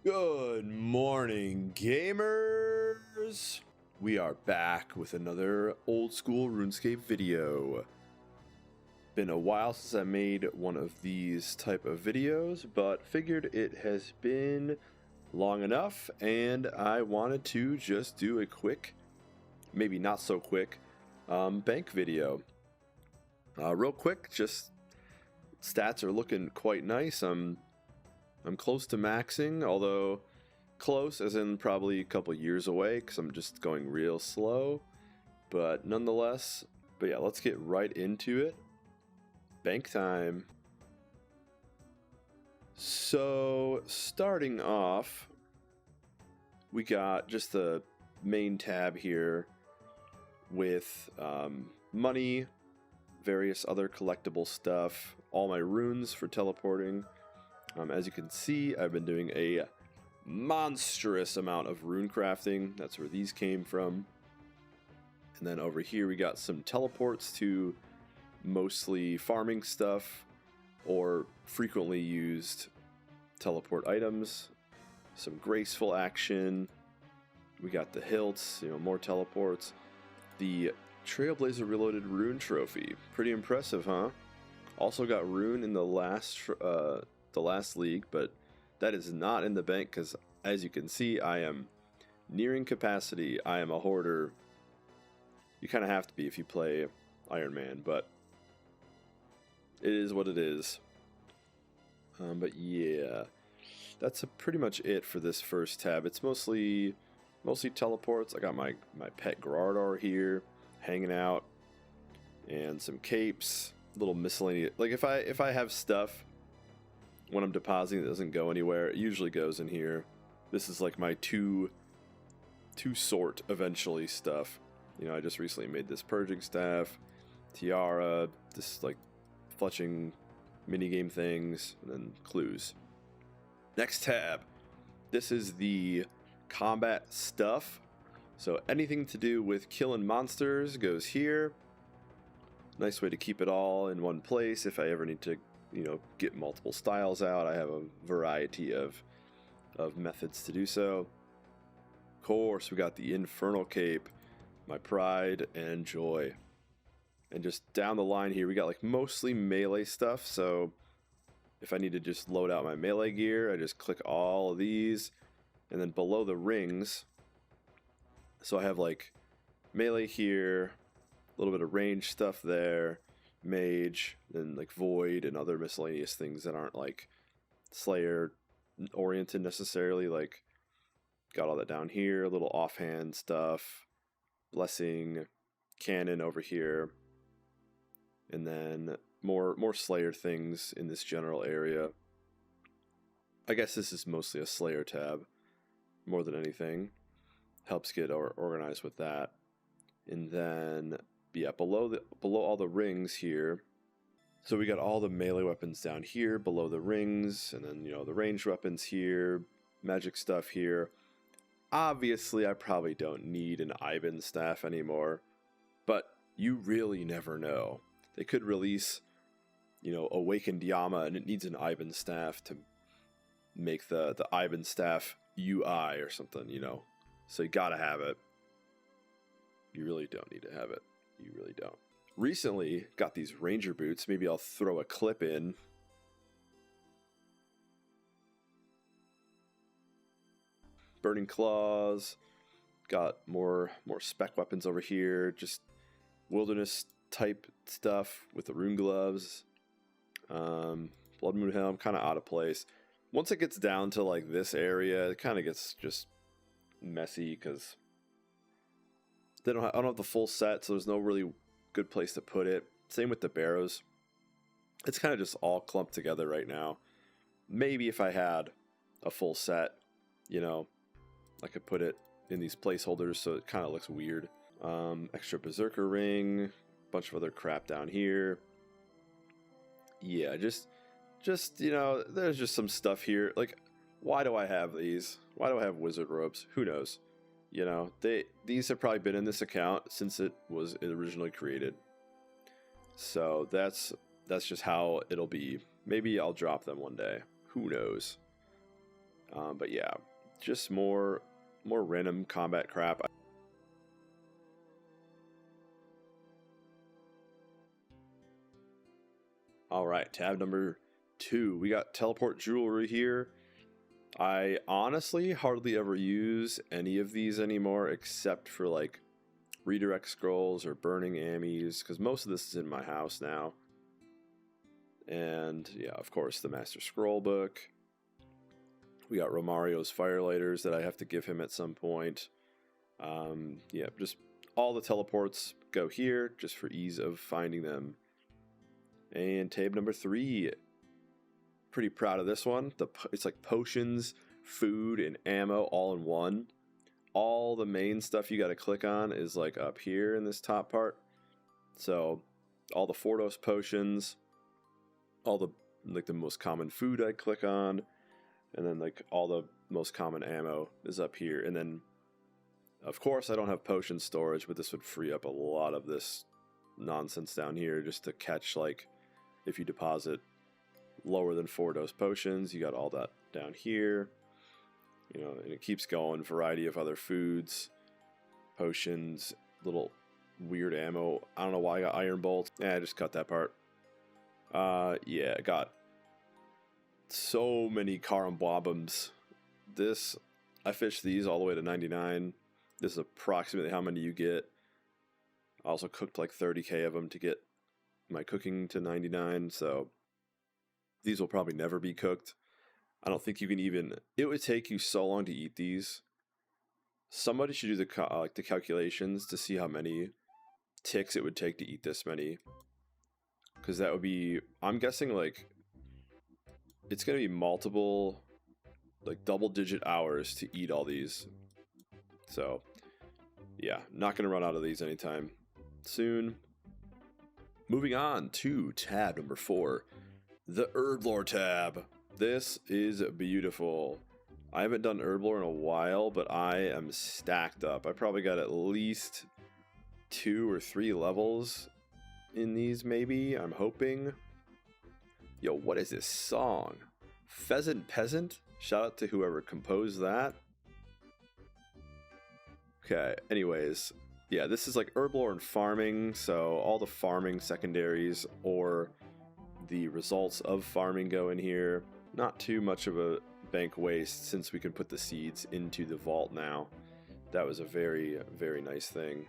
Good morning, gamers! We are back with another old school RuneScape video. Been a while since I made one of these type of videos, but figured it has been long enough and I wanted to just do a quick, maybe not so quick, bank video. Real quick, just stats are looking quite nice. I'm close to maxing, although close as in probably a couple years away because I'm just going real slow. But nonetheless, yeah, let's get right into it. Bank time. So starting off, we got just the main tab here with money, various other collectible stuff, all my runes for teleporting. As you can see, I've been doing a monstrous amount of rune crafting. That's where these came from. And then over here we got some teleports to mostly farming stuff or frequently used teleport items. Some graceful action. We got the hilts, more teleports. The Trailblazer Reloaded rune trophy. Pretty impressive, huh? Also got rune in the last league, but that is not in the bank because, as you can see, I am nearing capacity. I am a hoarder. You kind of have to be if you play Ironman, but it is what it is. But yeah, that's pretty much it for this first tab. It's mostly teleports. I got my pet Grardor here hanging out, and some capes, little miscellaneous. Like if I have stuff when I'm depositing that doesn't go anywhere, it usually goes in here. This is like my two sort eventually stuff. I just recently made this purging staff, tiara, this like fletching minigame things, and then clues. Next tab. This is the combat stuff. So anything to do with killing monsters goes here. Nice way to keep it all in one place if I ever need to get multiple styles out. I have a variety of methods to do so. Of course, we got the Infernal Cape, my pride and joy. And just down the line here, we got like mostly melee stuff. So if I need to just load out my melee gear, I just click all of these. And then below the rings, so I have like melee here, a little bit of range stuff there, mage, then like void and other miscellaneous things that aren't like slayer oriented necessarily. Like got all that down here, a little offhand stuff, blessing, cannon over here, and then more slayer things in this general area. I guess this is mostly a slayer tab more than anything. Helps get organized with that. And then yeah, below all the rings here. So we got all the melee weapons down here below the rings, and then the ranged weapons here, magic stuff here. Obviously, I probably don't need an Ivan staff anymore, but you really never know. They could release, Awakened Yama, and it needs an Ivan staff to make the Ivan staff UI or something, So you gotta have it. You really don't need to have it. You really don't. Recently, got these ranger boots. Maybe I'll throw a clip in. Burning Claws. Got more spec weapons over here. Just wilderness type stuff with the rune gloves. Blood Moon Helm, kind of out of place. Once it gets down to like this area, it kind of gets just messy because I don't have the full set, so there's no really good place to put it. Same with the barrows. It's kind of just all clumped together right now. Maybe if I had a full set, I could put it in these placeholders so it kind of looks weird. Extra Berserker Ring, bunch of other crap down here. Yeah, just there's just some stuff here. Like, why do I have these? Why do I have wizard robes? Who knows? These have probably been in this account since it was originally created. So that's just how it'll be. Maybe I'll drop them one day. Who knows? But yeah, just more random combat crap. All right, tab number 2. We got teleport jewelry here. I honestly hardly ever use any of these anymore, except for like redirect scrolls or burning ammies, because most of this is in my house now. And yeah, of course, the Master Scroll book. We got Romario's Firelighters that I have to give him at some point. Yeah, just all the teleports go here, just for ease of finding them. And tab number 3. Pretty proud of this one. It's like potions, food, and ammo all in one. All the main stuff you got to click on is like up here in this top part. So all the Fordos potions, all the like the most common food I click on, and then like all the most common ammo is up here. And then of course I don't have potion storage, but this would free up a lot of this nonsense down here just to catch, like, if you deposit lower than 4 dose potions, you got all that down here. You know, and it keeps going. Variety of other foods, potions, little weird ammo. I don't know why I got iron bolts. I just cut that part. Yeah, I got so many Karambwabums. I fished these all the way to 99. This is approximately how many you get. I also cooked like 30k of them to get my cooking to 99, so these will probably never be cooked. I don't think you can even... It would take you so long to eat these. Somebody should do the calculations to see how many ticks it would take to eat this many. Because that would be... I'm guessing, like... It's going to be multiple, like, double-digit hours to eat all these. So, yeah, not going to run out of these anytime soon. Moving on to tab number 4. The Herblore tab. This is beautiful. I haven't done Herblore in a while, but I am stacked up. I probably got at least 2 or 3 levels in these, maybe. I'm hoping. Yo, what is this song? Pheasant Peasant? Shout out to whoever composed that. Okay, anyways. Yeah, this is like Herblore and farming, so all the farming secondaries or the results of farming go in here. Not too much of a bank waste since we can put the seeds into the vault now. That was a very, very nice thing.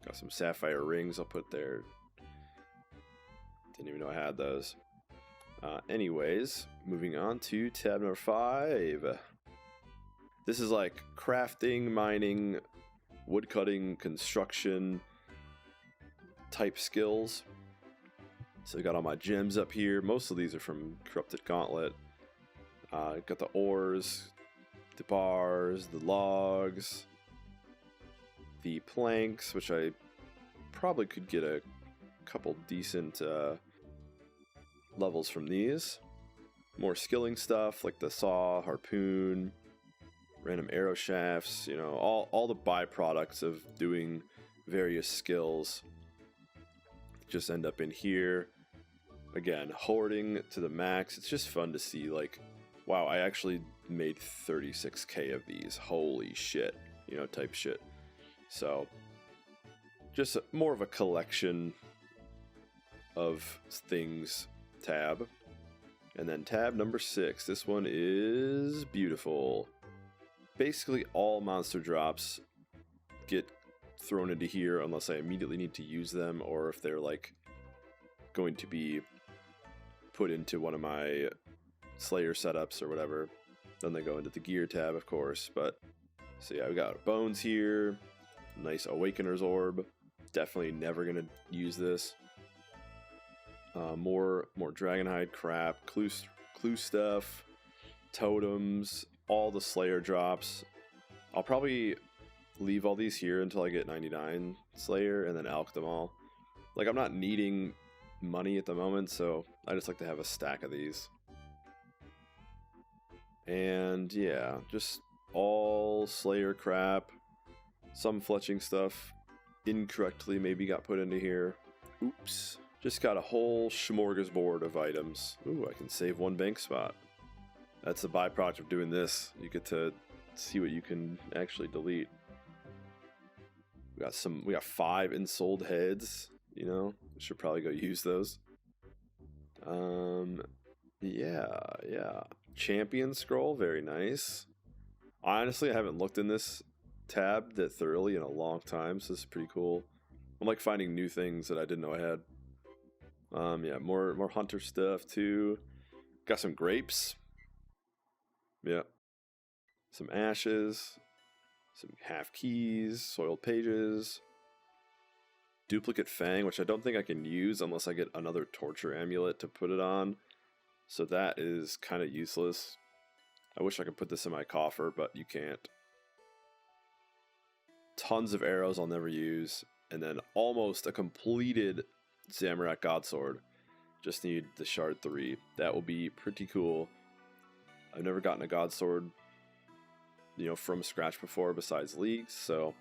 Got some sapphire rings I'll put there. Didn't even know I had those. Anyways, moving on to tab number 5. This is like crafting, mining, woodcutting, construction type skills. So I got all my gems up here. Most of these are from Corrupted Gauntlet. Got the ores, the bars, the logs, the planks, which I probably could get a couple decent levels from these. More skilling stuff like the saw, harpoon, random arrow shafts, you know, all the byproducts of doing various skills just end up in here. Again, hoarding to the max. It's just fun to see, like, wow, I actually made 36k of these. Holy shit, you know, type shit. So, just more of a collection of things tab. And then tab number 6. This one is beautiful. Basically, all monster drops get thrown into here unless I immediately need to use them, or if they're, like, going to be put into one of my Slayer setups or whatever. Then they go into the gear tab, of course. But so yeah, we got bones here. Nice Awakener's Orb. Definitely never gonna use this. More Dragonhide crap, clue stuff, totems, all the Slayer drops. I'll probably leave all these here until I get 99 Slayer and then alch them all. Like, I'm not needing money at the moment, so I just like to have a stack of these. And yeah, just all Slayer crap. Some fletching stuff incorrectly maybe got put into here. Oops. Just got a whole smorgasbord of items. Ooh, I can save 1 bank spot. That's a byproduct of doing this. You get to see what you can actually delete. We got 5 ensouled heads, you know. Should probably go use those. Yeah. Champion scroll, very nice. Honestly, I haven't looked in this tab that thoroughly in a long time, so this is pretty cool. I'm like finding new things that I didn't know I had. Yeah, more hunter stuff too. Got some grapes. Yeah. Some ashes. Some half keys, soiled pages. Duplicate fang, which I don't think I can use unless I get another torture amulet to put it on. So that is kind of useless. I wish I could put this in my coffer, but you can't. Tons of arrows I'll never use. And then almost a completed Zamorak Godsword. Just need the Shard 3. That will be pretty cool. I've never gotten a Godsword, you know, from scratch before besides leagues, so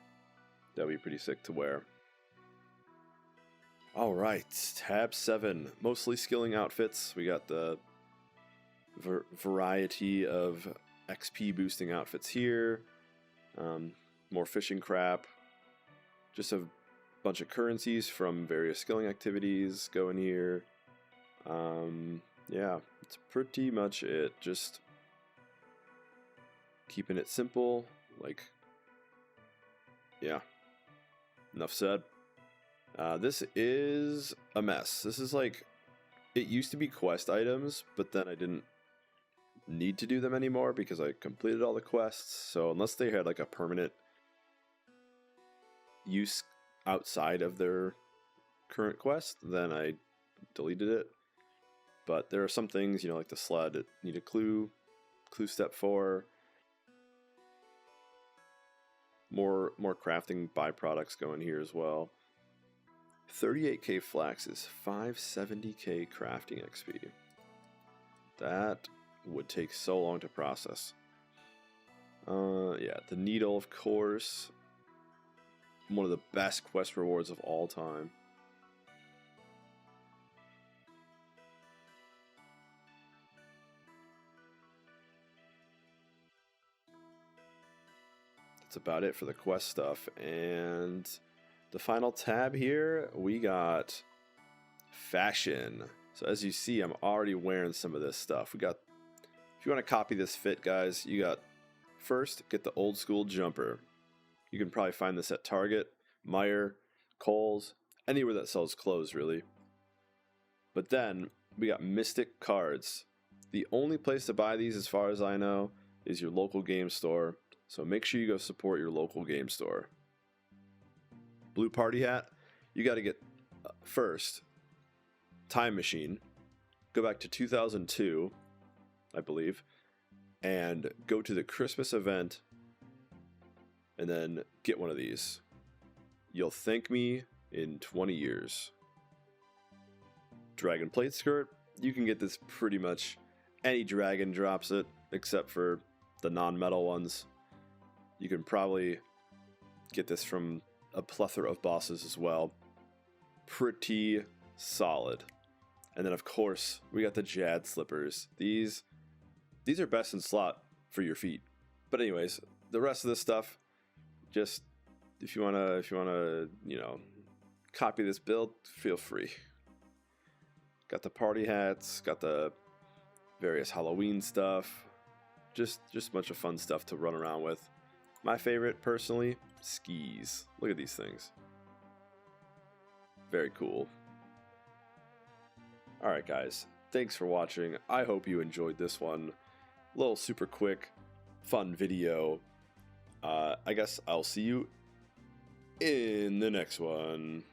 that'll be pretty sick to wear. Alright, tab 7. Mostly skilling outfits. We got the variety of XP boosting outfits here. More fishing crap. Just a bunch of currencies from various skilling activities go in here. Yeah, it's pretty much it. Just keeping it simple. Like, yeah. Enough said. This is a mess. This is like, it used to be quest items, but then I didn't need to do them anymore because I completed all the quests. So unless they had like a permanent use outside of their current quest, then I deleted it. But there are some things, you know, like the sled that need a clue step 4. More crafting byproducts go in here as well. 38k flax is 570k crafting XP. That would take so long to process. Yeah, the needle, of course. One of the best quest rewards of all time. That's about it for the quest stuff. And the final tab here, we got fashion. So as you see, I'm already wearing some of this stuff. We got, if you want to copy this fit, guys, you got, first, get the old school jumper. You can probably find this at Target, Meijer, Kohl's, anywhere that sells clothes, really. But then, we got Mystic cards. The only place to buy these, as far as I know, is your local game store. So make sure you go support your local game store. Blue party hat, you got to get, first, Time Machine. Go back to 2002, I believe, and go to the Christmas event, and then get one of these. You'll thank me in 20 years. Dragon plate skirt, you can get this pretty much any dragon drops it, except for the non-metal ones. You can probably get this from a plethora of bosses as well. Pretty solid. And then of course, we got the Jad slippers. These are best in slot for your feet. But anyways, the rest of this stuff, just if you wanna, you know, copy this build, feel free. Got the party hats, got the various Halloween stuff, just a bunch of fun stuff to run around with. My favorite, personally, skis. Look at these things. Very cool. Alright guys, thanks for watching. I hope you enjoyed this one. Little super quick, fun video. I guess I'll see you in the next one.